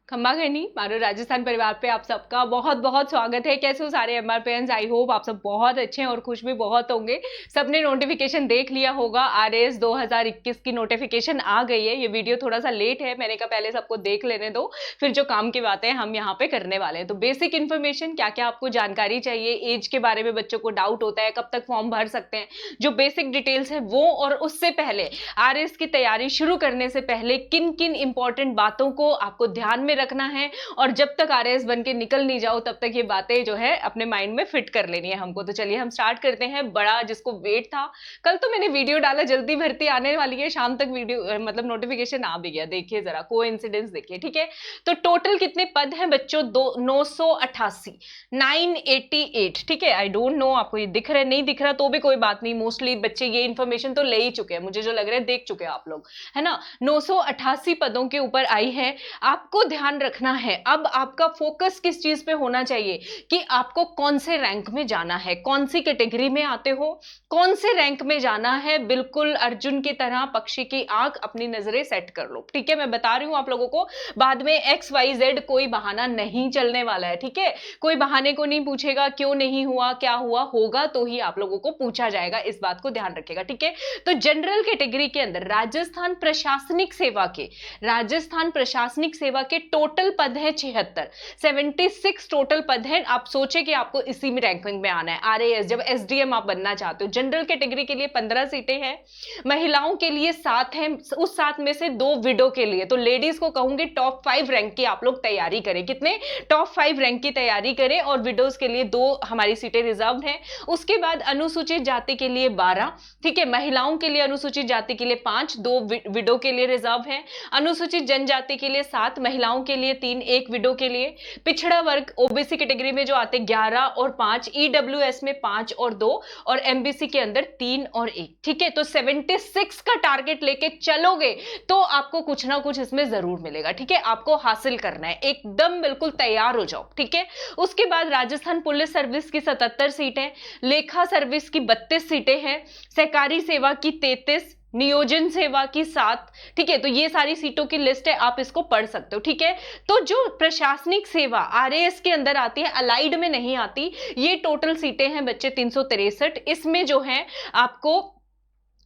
खम्बा घनी मारो राजस्थान परिवार पे आप सबका बहुत बहुत स्वागत है। कैसे हो सारे एमआरपीएंस? आई होप आप सब बहुत अच्छे हैं और खुश भी बहुत होंगे। सबने नोटिफिकेशन देख लिया होगा, आरएएस 2021 की नोटिफिकेशन आ गई है। ये वीडियो थोड़ा सा लेट है, मैंने कहा पहले सबको देख लेने दो, फिर जो काम की बातें हम यहाँ पे करने वाले हैं। तो बेसिक इन्फॉर्मेशन, क्या क्या आपको जानकारी चाहिए, एज के बारे में बच्चों को डाउट होता है, कब तक फॉर्म भर सकते हैं, जो बेसिक डिटेल्स है वो, और उससे पहले आरएएस की तैयारी शुरू करने से पहले किन किन इंपॉर्टेंट बातों को आपको ध्यान में रखना है, और जब तक आरएएस बन के निकल नहीं जाओ तब तक ये बातें जो है अपने माइंड में फिट कर लेनी है हमको। तो चलिए हम स्टार्ट करते हैं। बड़ा जिसको वेट था, कल तो मैंने वीडियो डाला जल्दी भर्ती आने वाली है, शाम तक वीडियो मतलब नोटिफिकेशन आ भी गया। देखिए जरा कोइंसिडेंस देखिए, ठीक है। तो टोटल कितने पद हैं बच्चों? 988, 988, ठीक है। आई डोंट नो आपको ये दिख रहा है नहीं दिख रहा तो भी कोई बात नहीं, मोस्टली बच्चे ये इन्फॉर्मेशन तो ले ही चुके हैं, मुझे जो लग रहा है देख चुके हैं आप लोग, है ना। 988 पदों के ऊपर आई है। आपको ध्यान रखना है, अब आपका फोकस किस चीज पे होना चाहिए कि आपको कौन से रैंक में जाना है, कौन सी कैटेगरी में आते हो, कौन से रैंक में जाना है। बिल्कुल अर्जुन की तरह पक्षी की आंख अपनी नजरें सेट कर लो, ठीक है। मैं बता रही हूं आप लोगों को, बाद में XYZ कोई बहाना नहीं चलने वाला है, ठीक है। कोई बहाने को नहीं पूछेगा क्यों नहीं हुआ, क्या हुआ, होगा तो ही आप लोगों को पूछा जाएगा, इस बात को ध्यान रखिएगा, ठीक है। तो जनरल कैटेगरी के अंदर राजस्थान प्रशासनिक सेवा के टोटल पद है 76 टोटल पद है। आप सोचे कि आपको इसी में रैंकिंग में आना है, आरएएस जब एसडीएम आप बनना चाहते हो। जनरल कैटेगरी के लिए 15 सीटें हैं, महिलाओं के लिए 7 हैं, उस 7 में से 2 विडो के लिए। तो लेडीज को कहूंगी टॉप 5 रैंक की आप लोग तैयारी करें, कितने टॉप 5 रैंक की तैयारी करें, और विडोज के लिए 2 हमारी सीटें रिजर्व हैं। उसके बाद अनुसूचित जाति के लिए 12, ठीक है। महिलाओं के लिए अनुसूचित जाति के लिए 5, 2 विडो के लिए रिजर्व है। अनुसूचित जनजाति के लिए 7, महिलाओं के लिए 3, 1 विडो के लिए। पिछड़ा वर्ग ओबीसी कैटेगरी में जो आते 11 और 5, ईडब्ल्यूएस में 5 और 2, और एमबीसी के अंदर 3 और 1, ठीक है। तो 76 का टारगेट लेके चलोगे तो आपको कुछ ना कुछ इसमें जरूर मिलेगा, ठीक है। आपको हासिल करना है, एकदम बिल्कुल तैयार हो जाओ, ठीक है। उसके बाद राजस्थान पुलिस सर्विस की 77 सीटें, लेखा सर्विस की 32 सीटें हैं, सहकारी सेवा की 33, नियोजन सेवा की 7, ठीक है। तो ये सारी सीटों की लिस्ट है, आप इसको पढ़ सकते हो, ठीक है। तो जो प्रशासनिक सेवा आरएएस के अंदर आती है, अलाइड में नहीं आती, ये टोटल सीटें हैं बच्चे 363। इसमें जो है आपको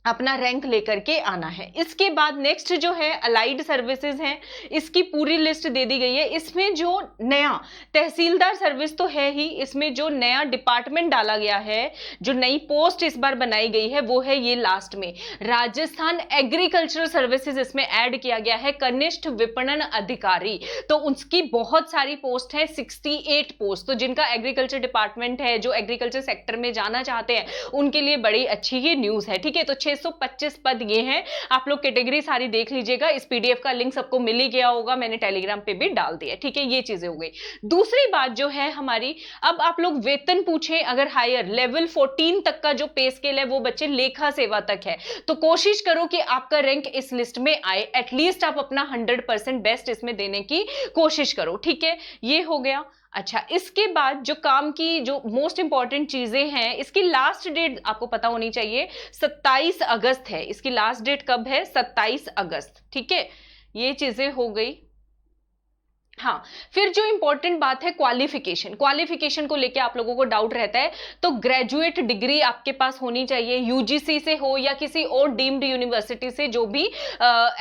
अपना रैंक लेकर के आना है। इसके बाद नेक्स्ट जो है अलाइड सर्विसेज हैं, इसकी पूरी लिस्ट दे दी गई है। इसमें जो नया तहसीलदार सर्विस तो है ही, इसमें जो नया डिपार्टमेंट डाला गया है, जो नई पोस्ट इस बार बनाई गई है, वो है ये लास्ट में राजस्थान एग्रीकल्चरल सर्विसेज इसमें ऐड किया गया है, कनिष्ठ विपणन अधिकारी। तो उसकी बहुत सारी पोस्ट है, 68 पोस्ट। तो जिनका एग्रीकल्चर डिपार्टमेंट है, जो एग्रीकल्चर सेक्टर में जाना चाहते हैं, उनके लिए बड़ी अच्छी ये न्यूज है, ठीक है। तो 625 पद ये हैं। आप लोग कैटेगरी सारी देख लीजिएगा, इस पीडीएफ का लिंक सबको मिल ही गया होगा, मैंने टेलीग्राम पे भी डाल दिया, ठीक है। ये चीजें हो गई। दूसरी बात जो है हमारी, अब आप लोग वेतन पूछें, अगर हायर लेवल 14 तक का जो पे स्केल है वो बच्चे लेखा सेवा तक है, तो कोशिश करो कि आपका रैंक इस लिस्ट में आए, एटलीस्ट आप अपना 100% बेस्ट इसमें देने की कोशिश करो, ठीक है। ये हो गया। अच्छा, इसके बाद जो काम की जो मोस्ट इंपॉर्टेंट चीजें हैं, इसकी लास्ट डेट आपको पता होनी चाहिए, 27 अगस्त है। इसकी लास्ट डेट कब है? 27 अगस्त, ठीक है। ये चीजें हो गई। हाँ, फिर जो इंपॉर्टेंट बात है क्वालिफिकेशन को लेके आप लोगों को डाउट रहता है, तो ग्रेजुएट डिग्री आपके पास होनी चाहिए, यूजीसी से हो या किसी और डीम्ड यूनिवर्सिटी से, जो भी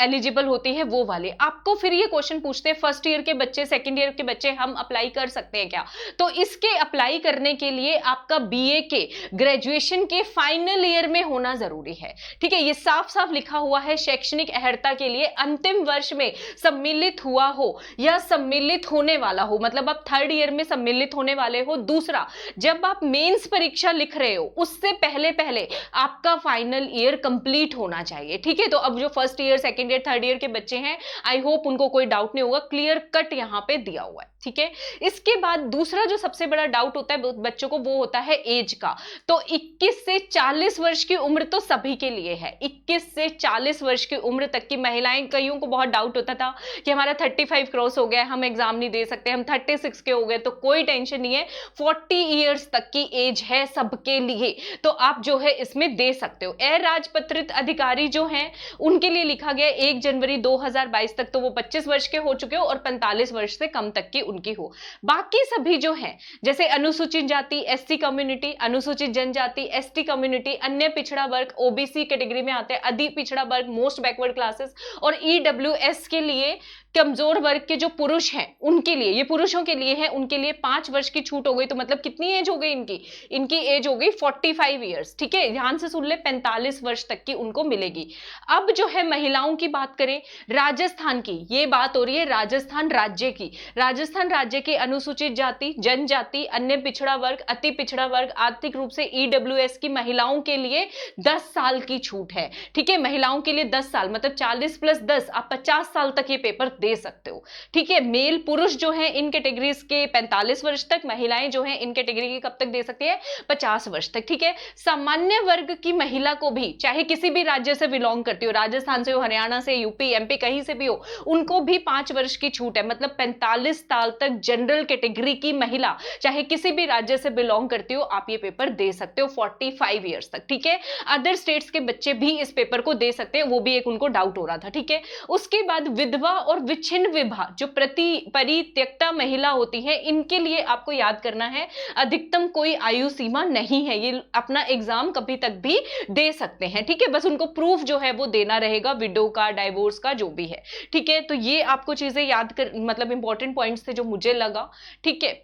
एलिजिबल होती है वो वाले। आपको फिर ये क्वेश्चन पूछते हैं, फर्स्ट ईयर के बच्चे, सेकंड ईयर के बच्चे हम अप्लाई कर सकते हैं क्या? तो इसके अप्लाई करने के लिए आपका बीए के ग्रेजुएशन के फाइनल ईयर में होना जरूरी है, ठीक है। ये साफ साफ लिखा हुआ है, शैक्षणिक अर्हता के लिए अंतिम वर्ष में सम्मिलित हुआ हो या सम्मिलित होने वाला हो, मतलब आप 3rd ईयर में सम्मिलित होने वाले हो। दूसरा, जब आप मेंस परीक्षा लिख रहे हो उससे पहले पहले आपका फाइनल ईयर कंप्लीट होना चाहिए, ठीक है। तो अब जो first year, second year, 3rd year के बच्चे हैं, आई होप उनको कोई डाउट नहीं होगा, क्लियर कट यहां पे दिया हुआ है। ठीक है। इसके बाद दूसरा जो सबसे बड़ा डाउट होता है बच्चों को वो होता है एज का। तो 21 से 40 वर्ष की उम्र तो सभी के लिए है। 21 से 40 वर्ष की उम्र तक की महिलाएं, कईयों को बहुत डाउट होता था कि हमारा 35 क्रॉस हो गया, हम एग्जाम नहीं दे सकते, हम 36 के हो गए, तो कोई टेंशन नहीं है, 40 ईयर्स तक की एज है सबके लिए, तो आप जो है इसमें दे सकते हो। अराजपत्रित अधिकारी जो हैं उनके लिए लिखा गया 1 जनवरी 2022 तक तो वो 25 वर्ष के हो चुके हो और 45 वर्ष से कम तक की उनकी हो। बाकी सभी जो है जैसे अनुसूचित जाति एससी कम्युनिटी, अनुसूचित जनजाति एसटी कम्युनिटी, अन्य पिछड़ा वर्ग ओबीसी कैटेगरी में आते हैं, अति पिछड़ा वर्ग मोस्ट बैकवर्ड क्लासेस, और ईडब्ल्यूएस के लिए कमजोर वर्ग के जो पुरुष हैं उनके लिए, ये पुरुषों के लिए है, उनके लिए 5 वर्ष की छूट हो गई। तो मतलब कितनी एज हो गई इनकी एज हो गई 45 ईयर्स। ठीक है, ध्यान से सुन ले, 45 वर्ष तक की उनको मिलेगी। अब जो है महिलाओं की बात करें, राजस्थान की ये बात हो रही है, राजस्थान राज्य की। राजस्थान राज्य के अनुसूचित जाति, जनजाति, अन्य पिछड़ा वर्ग, अति पिछड़ा वर्ग, आर्थिक रूप से ईडब्ल्यूएस की महिलाओं के लिए 10 साल की छूट है। ठीक है, महिलाओं के लिए 10 साल मतलब 40 + 10 आप 50 साल तक ये पेपर दे सकते हो। ठीक है, मेल पुरुष जो है इन कैटेगरीज के 45 वर्ष तक, महिलाएं जो है इन कैटेगरी की कब तक दे सकती है, 50 वर्ष तक। ठीक है, सामान्य वर्ग की महिला को भी, चाहे किसी भी राज्य से बिलोंग करती हो, राजस्थान से हो, हरियाणा से, यूपी एमपी कहीं से भी हो, उनको भी 5 वर्ष की छूट है। मतलब 45 साल तक जनरल कैटेगरी की महिला चाहे किसी भी राज्य से बिलोंग करती हो, आप ये पेपर दे सकते हो 45 ईयर्स तक। ठीक है, अदर स्टेट्स के बच्चे भी इस पेपर को दे सकते हैं, वो भी एक उनको डाउट हो रहा था। ठीक है, उसके बाद विधवा और विच्छिन्न विवाह जो परित्यक्ता महिला होती है, इनके लिए आपको याद करना है अधिकतम कोई आयु सीमा नहीं है, ये अपना एग्जाम कभी तक भी दे सकते हैं। ठीक है, बस उनको प्रूफ जो है वो देना रहेगा, विडो का, डाइवोर्स का, जो भी है। ठीक है, तो ये आपको चीजें याद कर, मतलब इंपॉर्टेंट पॉइंट्स थे जो मुझे लगा। ठीक है,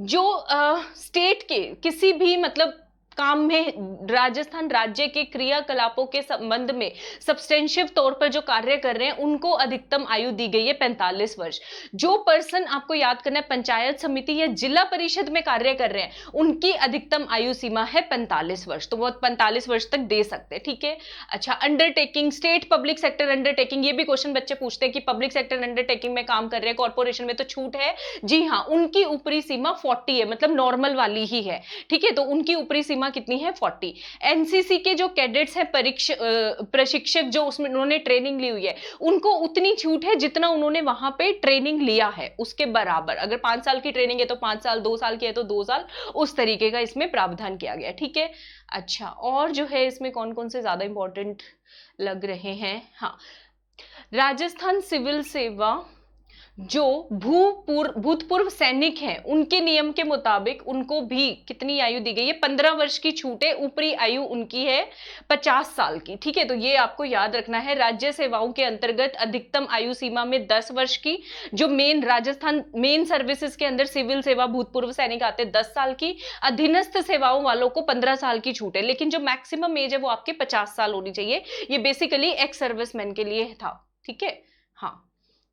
जो स्टेट के किसी भी मतलब काम में राजस्थान राज्य के क्रियाकलापों के संबंध में सब्सटेंशिव तौर पर जो कार्य कर रहे हैं उनको अधिकतम आयु दी गई है 45 वर्ष। जो पर्सन आपको याद करना है पंचायत समिति या जिला परिषद में कार्य कर रहे हैं, उनकी अधिकतम आयु सीमा है 45 वर्ष, तो वो 45 वर्ष तक दे सकते हैं। ठीक है, अच्छा, undertaking, state public sector undertaking, ये भी क्वेश्चन बच्चे पूछते हैं कि पब्लिक सेक्टर अंडरटेकिंग में काम कर रहे हैं, कॉर्पोरेशन में तो छूट है। जी हाँ, उनकी ऊपरी सीमा 40 है, मतलब नॉर्मल वाली ही है। ठीक है, तो उनकी ऊपरी सीमा कितनी है, 40। एनसीसी के जो कैडेट्स हैं, प्रशिक्षक जो उसमें उन्होंने ट्रेनिंग ली हुई है, उनको उतनी छूट है जितना उन्होंने वहां पे ट्रेनिंग लिया है उसके बराबर। अगर 5 साल की ट्रेनिंग है तो 5 साल, 2 साल की है तो 2 साल, उस तरीके का इसमें प्रावधान किया गया। ठीक है, अच्छा, और जो है इसमें कौन कौन से ज्यादा इंपॉर्टेंट लग रहे हैं, हाँ, राजस्थान सिविल सेवा जो भूतपूर्व सैनिक हैं उनके नियम के मुताबिक उनको भी कितनी आयु दी गई है, 15 वर्ष की छूट है, ऊपरी आयु उनकी है 50 साल की। ठीक है, तो ये आपको याद रखना है। राज्य सेवाओं के अंतर्गत अधिकतम आयु सीमा में 10 वर्ष की, जो मेन राजस्थान मेन सर्विसेज के अंदर सिविल सेवा भूतपूर्व सैनिक आते हैं 10 साल की, अधीनस्थ सेवाओं वालों को 15 साल की छूट है, लेकिन जो मैक्सिमम एज है वो आपके 50 साल होनी चाहिए। ये बेसिकली एक्स सर्विसमैन के लिए था। ठीक है, हाँ,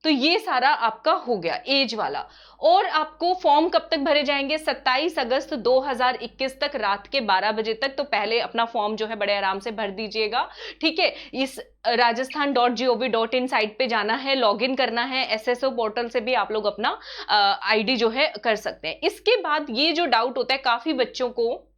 तो ये सारा आपका हो गया एज वाला। और आपको फॉर्म कब तक भरे जाएंगे, 27 अगस्त 2021 तक रात के 12 बजे तक। तो पहले अपना फॉर्म जो है बड़े आराम से भर दीजिएगा। ठीक है, इस rajasthan.gov.in साइट पे जाना है, लॉगिन करना है, एसएसओ पोर्टल से भी आप लोग अपना आईडी जो है कर सकते हैं। इसके बाद ये जो डाउट होता है, काफी बच्चों को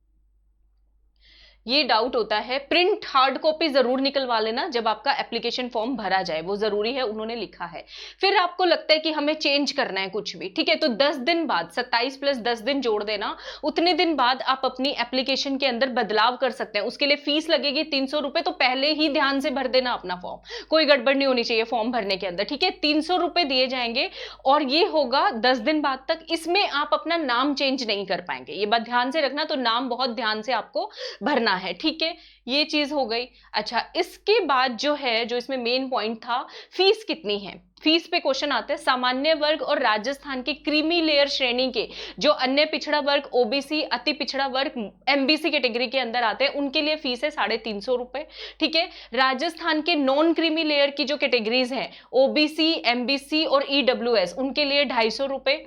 ये डाउट होता है, प्रिंट हार्ड कॉपी जरूर निकलवा लेना जब आपका एप्लीकेशन फॉर्म भरा जाए, वो जरूरी है, उन्होंने लिखा है। फिर आपको लगता है कि हमें चेंज करना है कुछ भी, ठीक है, तो 10 दिन बाद, 27 + 10 दिन जोड़ देना, उतने दिन बाद आप अपनी एप्लीकेशन के अंदर बदलाव कर सकते हैं। उसके लिए फीस लगेगी 300 रुपए, तो पहले ही ध्यान से भर देना अपना फॉर्म, कोई गड़बड़ नहीं होनी चाहिए फॉर्म भरने के अंदर। ठीक है, 300 रुपए दिए जाएंगे और ये होगा 10 दिन बाद तक। इसमें आप अपना नाम चेंज नहीं कर पाएंगे, ये बात ध्यान से रखना, तो नाम बहुत ध्यान से आपको भरना है। ठीक है, ये चीज हो गई। अच्छा, इसके बाद जो है, जो इसमें मेन पॉइंट था, फीस कितनी है, फीस पे क्वेश्चन आते हैं। सामान्य वर्ग और राजस्थान की क्रीमी लेयर श्रेणी के जो अन्य पिछड़ा वर्ग, ओबीसी, अति पिछड़ा वर्ग, एमबीसी कैटेगरी के अंदर आते हैं, उनके लिए फीस है 350 रुपए। ठीक है, राजस्थान के नॉन क्रीमी लेयर की जो कैटेगरीज हैं, ओबीसी, एमबीसी और ईडब्ल्यूएस, उनके लिए 250 रुपए।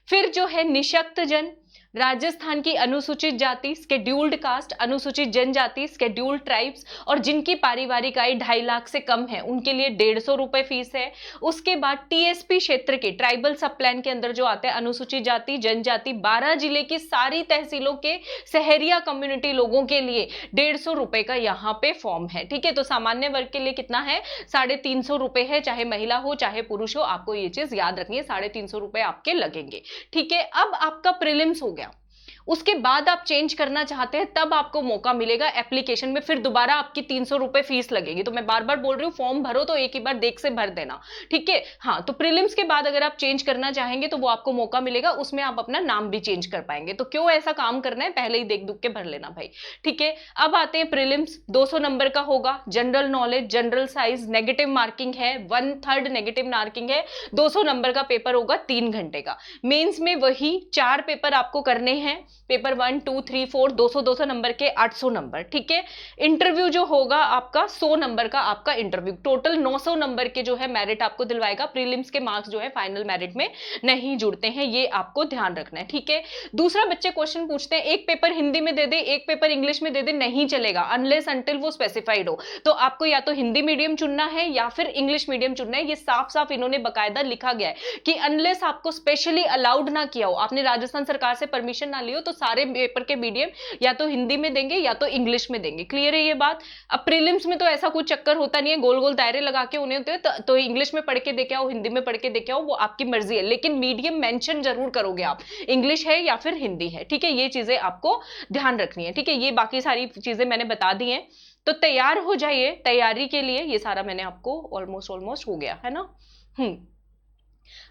फिर जो है निशक्त जन, राजस्थान की अनुसूचित जाति, स्केड्यूल्ड कास्ट, अनुसूचित जनजाति, स्केड्यूल्ड ट्राइब्स और जिनकी पारिवारिक आय 2.5 लाख से कम है उनके लिए 150 रुपए फीस है। उसके बाद टीएसपी क्षेत्र के ट्राइबल सब प्लान के अंदर जो आते हैं अनुसूचित जाति जनजाति 12 जिले की सारी तहसीलों के सहरिया कम्युनिटी लोगों के लिए 150 रुपए का यहाँ पे फॉर्म है। ठीक है, तो सामान्य वर्ग के लिए कितना है, 350 रुपए है, चाहे महिला हो चाहे पुरुष हो, आपको ये चीज याद रखनी है, 350 रुपए आपके लगेंगे। ठीक है, अब आपका प्रीलिम्स हो गया, उसके बाद आप चेंज करना चाहते हैं तब आपको मौका मिलेगा एप्लीकेशन में, फिर दोबारा आपकी 300 रुपए फीस लगेगी। तो मैं बार बार बोल रही हूँ फॉर्म भरो तो एक ही बार देख से भर देना। ठीक है, हाँ, तो प्रीलिम्स के बाद अगर आप चेंज करना चाहेंगे तो वो आपको मौका मिलेगा, उसमें आप अपना नाम भी चेंज कर पाएंगे। तो क्यों ऐसा काम करना है, पहले ही देख दुख के भर लेना भाई। ठीक है, अब आते हैं प्रीलिम्स, 200 नंबर का होगा, general knowledge, general science, negative marking है, 1/3 नेगेटिव मार्किंग है, 200 नंबर का पेपर होगा 3 घंटे का। मेंस में वही 4 पेपर आपको करने हैं, पेपर 1, 2, 3, 4, 200 नंबर के 800 नंबर। ठीक है, इंटरव्यू जो होगा आपका 100 नंबर का आपका इंटरव्यू, टोटल 900 नंबर के जो है मेरिट आपको दिलवाएगा। प्रीलिम्स के मार्क्स जो है फाइनल मेरिट में नहीं जुड़ते हैं, ये आपको ध्यान रखना है। ठीक है, दूसरा बच्चे क्वेश्चन पूछते हैं एक पेपर हिंदी में दे दे एक पेपर इंग्लिश में दे दे, नहीं चलेगा अनलेस अंटिल वो स्पेसिफाइड हो। तो आपको या तो हिंदी मीडियम चुनना है या फिर इंग्लिश मीडियम चुनना है, ये साफ साफ इन्होंने बकायदा लिखा गया है कि अनलेस आपको स्पेशली अलाउड ना किया हो, आपने राजस्थान सरकार से परमिशन ना ली हो, तो सारे पेपर के मीडियम या तो हिंदी में देंगे या तो इंग्लिश में देंगे। क्लियर है ये बात। अब प्रीलिम्स में तो ऐसा कुछ चक्कर होता नहीं है, गोल गोल दायरे लगा के उन्हें होते हैं, तो इंग्लिश में पढ़ के देखे आओ हिंदी में पढ़ के देखे आओ, वो आपकी मर्जी है, लेकिन मीडियम मेंशन जरूर करोगे आप, इंग्लिश है या फिर हिंदी है। ठीक है, ये चीजें आपको ध्यान रखनी है। ठीक है, ये बाकी सारी चीजें मैंने बता दी हैं, तो तैयार हो जाइए तैयारी के लिए। ये सारा मैंने आपको ऑलमोस्ट हो गया है ना।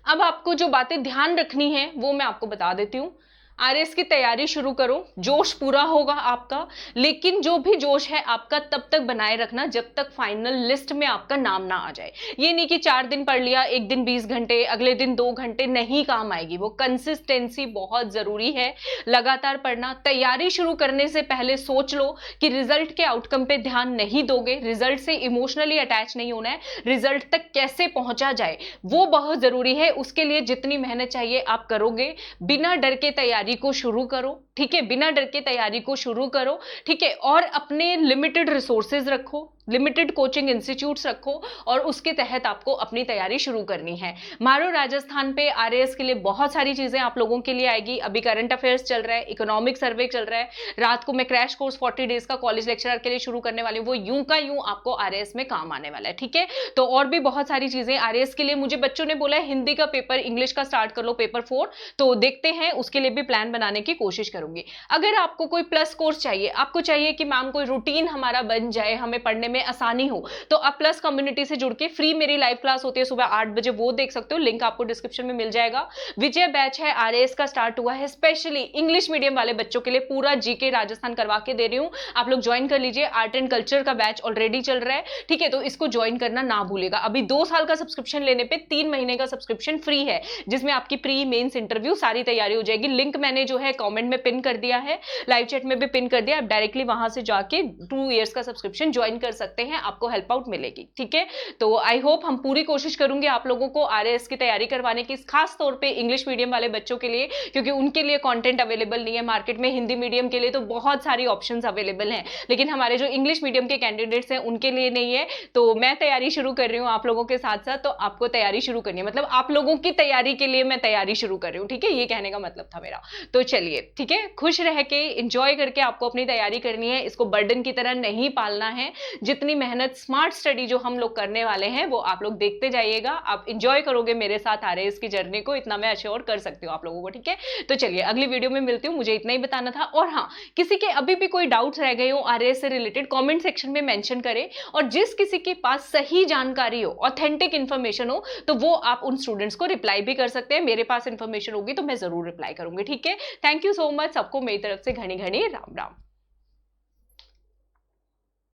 अब आपको जो बातें ध्यान रखनी है वो मैं आपको बता देती हूं। आरएस की तैयारी शुरू करो, जोश पूरा होगा आपका, लेकिन जो भी जोश है आपका तब तक बनाए रखना जब तक फाइनल लिस्ट में आपका नाम ना आ जाए। ये नहीं कि 4 दिन पढ़ लिया, एक दिन 20 घंटे, अगले दिन 2 घंटे, नहीं काम आएगी। वो कंसिस्टेंसी बहुत जरूरी है, लगातार पढ़ना। तैयारी शुरू करने से पहले सोच लो कि रिजल्ट के आउटकम पे ध्यान नहीं दोगे, रिजल्ट से इमोशनली अटैच नहीं होना है, रिजल्ट तक कैसे पहुंचा जाए वो बहुत जरूरी है। उसके लिए जितनी मेहनत चाहिए आप करोगे। बिना डर के तैयारी को शुरू करो। ठीक है, बिना डर के तैयारी को शुरू करो। ठीक है, और अपने लिमिटेड रिसोर्सेज रखो, लिमिटेड कोचिंग इंस्टीट्यूट्स रखो और उसके तहत आपको अपनी तैयारी शुरू करनी है। मारो राजस्थान पे आरएएस के लिए बहुत सारी चीजें आप लोगों के लिए आएगी। अभी करंट अफेयर्स चल रहा है, इकोनॉमिक सर्वे चल रहा है, रात को मैं क्रैश कोर्स 40 डेज का कॉलेज लेक्चरर के लिए शुरू करने वाली हूँ, वो यूं का यूं आपको आरएएस में काम आने वाला है। ठीक है, तो और भी बहुत सारी चीजें आरएएस के लिए। मुझे बच्चों ने बोला है हिंदी का पेपर, इंग्लिश का स्टार्ट कर लो पेपर 4, तो देखते हैं, उसके लिए भी प्लान बनाने की कोशिश करूंगी। अगर आपको कोई प्लस कोर्स चाहिए, आपको चाहिए कि मैम कोई रूटीन हमारा बन जाए, हमें पढ़ने में आसानी हो, तो आप प्लस कम्युनिटी से जुड़ के फ्री मेरी लाइव क्लास होती है सुबह 8 बजे, वो देख सकते हो, लिंक आपको डिस्क्रिप्शन में मिल जाएगा। विजय बैच है, आरएएस का स्टार्ट हुआ है, स्पेशली इंग्लिश मीडियम वाले बच्चों के लिए पूरा जीके राजस्थान करवा के दे रही हूं, आप लोग ज्वाइन कर लीजिए। आर्ट एंड कल्चर का बैच ऑलरेडी चल रहा है। ठीक है, तो इसको ज्वाइन करना ना भूलेगा। अभी 2 साल का सब्सक्रिप्शन लेने पे 3 महीने का सब्सक्रिप्शन फ्री है, जिसमें आपकी प्री मेंस इंटरव्यू सारी तैयारी हो जाएगी। लिंक मैंने जो है कमेंट में पिन कर दिया है, लाइव चैट में भी पिन कर दिया, आप डायरेक्टली वहां से जाके 2 इयर्स का सब्सक्रिप्शन ज्वाइन कर सकते हैं, आपको हेल्प आउट मिलेगी। ठीक है, तो आई होप, हम पूरी कोशिश करूंगे आप लोगों को आरएएस की तैयारी करवाने की, खास तौर पे इंग्लिश मीडियम वाले बच्चों के लिए, क्योंकि उनके लिए कंटेंट अवेलेबल नहीं है मार्केट में। हिंदी मीडियम के लिए तो बहुत सारी ऑप्शंस अवेलेबल हैं, लेकिन हमारे जो इंग्लिश मीडियम के कैंडिडेट्स हैं उनके लिए नहीं है। तो मैं तैयारी शुरू कर रही हूँ आप लोगों के साथ साथ, तो आपको तैयारी शुरू करनी है, मतलब आप लोगों की तैयारी के लिए मैं तैयारी शुरू कर रही हूँ। ठीक है, ये कहने का मतलब था मेरा। तो चलिए, ठीक है, खुश रह के एंजॉय करके आपको अपनी तैयारी करनी है, इसको बर्डन की तरह नहीं पालना है। जितनी मेहनत, स्मार्ट स्टडी जो हम लोग करने वाले हैं वो आप लोग देखते जाइएगा, आप एंजॉय करोगे मेरे साथ आरएएस की जर्नी को, इतना मैं अश्योर कर सकती हूँ आप लोगों को। ठीक है, तो चलिए अगली वीडियो में मिलती हूँ, मुझे इतना ही बताना था। और हाँ, किसी के अभी भी कोई डाउट्स रह गए हो आरएएस से रिलेटेड, कमेंट सेक्शन में मेंशन करें, और जिस किसी के पास सही जानकारी हो, ऑथेंटिक इंफॉर्मेशन हो, तो वो आप उन स्टूडेंट्स को रिप्लाई भी कर सकते हैं। मेरे पास इंफॉर्मेशन होगी तो मैं जरूर रिप्लाई करूंगी। ठीक है, थैंक यू सो मच, सबको मेरी तरफ से घनी घनी राम राम।